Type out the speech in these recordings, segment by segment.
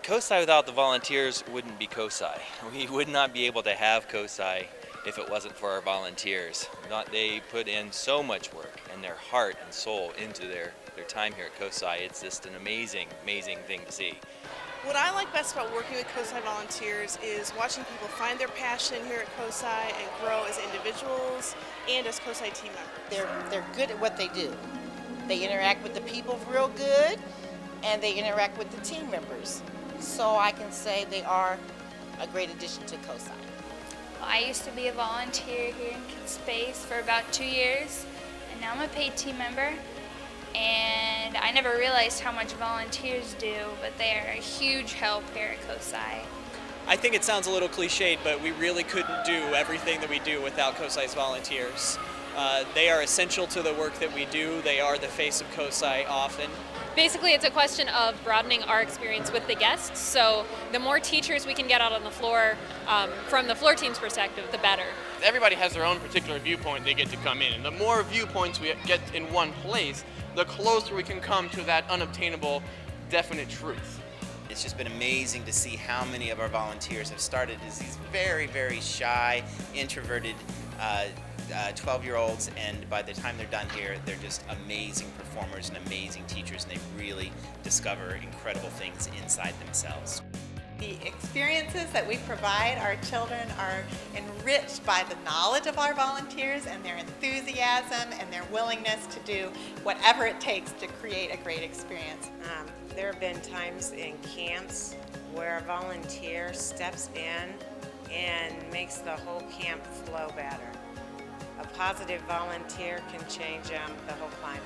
COSI without the volunteers wouldn't be COSI. We would not be able to have COSI if it wasn't for our volunteers. They put in so much work and their heart and soul into their time here at COSI. It's just an amazing, amazing thing to see. What I like best about working with COSI volunteers is watching people find their passion here at COSI and grow as individuals and as COSI team members. They're good at what they do. They interact with the people real good, and they interact with the team members. So I can say they are a great addition to COSI. I used to be a volunteer here in Kids Space for about 2 years, and now I'm a paid team member. And I never realized how much volunteers do, but they are a huge help here at COSI. I think it sounds a little cliched, but we really couldn't do everything that we do without COSI's volunteers. They are essential to the work that we do. They are the face of COSI often. Basically, it's a question of broadening our experience with the guests. So the more teachers we can get out on the floor, from the floor team's perspective, the better. Everybody has their own particular viewpoint they get to come in. And the more viewpoints we get in one place, the closer we can come to that unobtainable, definite truth. It's just been amazing to see how many of our volunteers have started as these very, very shy, introverted 12-year-olds, and by the time they're done here, they're just amazing performers and amazing teachers, and they really discover incredible things inside themselves. The experiences that we provide our children are enriched by the knowledge of our volunteers and their enthusiasm and their willingness to do whatever it takes to create a great experience. There have been times in camps where a volunteer steps in and makes the whole camp flow better. A positive volunteer can change the whole climate.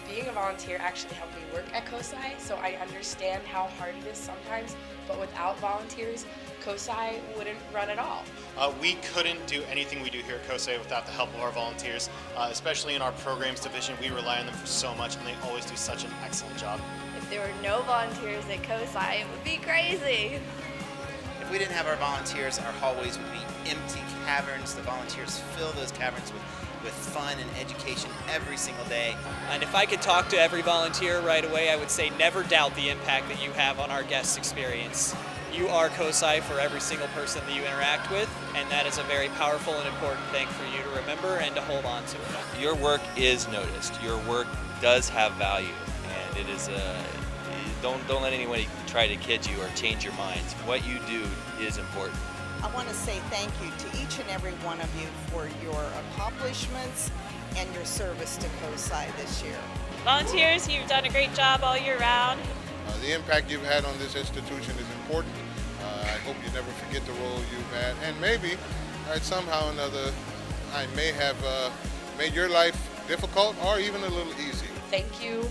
Being a volunteer actually helped me work at COSI, so I understand how hard it is sometimes, but without volunteers, COSI wouldn't run at all. We couldn't do anything we do here at COSI without the help of our volunteers, especially in our programs division. We rely on them for so much, and they always do such an excellent job. If there were no volunteers at COSI, it would be crazy. If we didn't have our volunteers, our hallways would be empty caverns. The volunteers fill those caverns with fun and education every single day. And if I could talk to every volunteer right away, I would say never doubt the impact that you have on our guests' experience. You are COSI for every single person that you interact with, and that is a very powerful and important thing for you to remember and to hold on to. Your work is noticed. Your work does have value, and it is don't let anybody try to kid you or change your minds. What you do is important. I want to say thank you to each and every one of you for your accomplishments and your service to COSI this year. Volunteers, you've done a great job all year round. The impact you've had on this institution is important. I hope you never forget the role you've had, and maybe somehow or another I may have made your life difficult or even a little easy. Thank you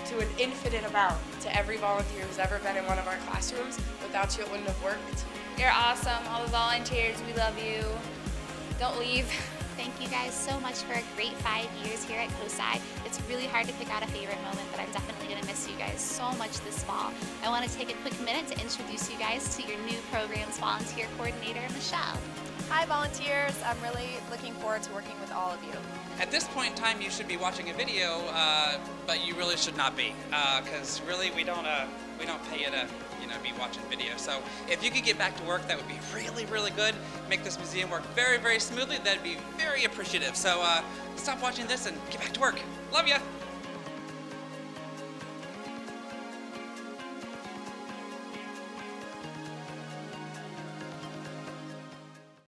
to an infinite amount to every volunteer who's ever been in one of our classrooms. Without you, it wouldn't have worked. You're awesome, all the volunteers, we love you. Don't leave. Thank you guys so much for a great 5 years here at COSI. It's really hard to pick out a favorite moment, but I'm definitely going to miss you guys so much this fall. I want to take a quick minute to introduce you guys to your new program's volunteer coordinator, Michelle. Hi volunteers, I'm really looking forward to working with all of you. At this point in time, you should be watching a video, but you really should not be, because really we don't pay you to be watching video. So if you could get back to work, that would be really, really good. Make this museum work very, very smoothly. That'd be very appreciative. So stop watching this and get back to work. Love ya.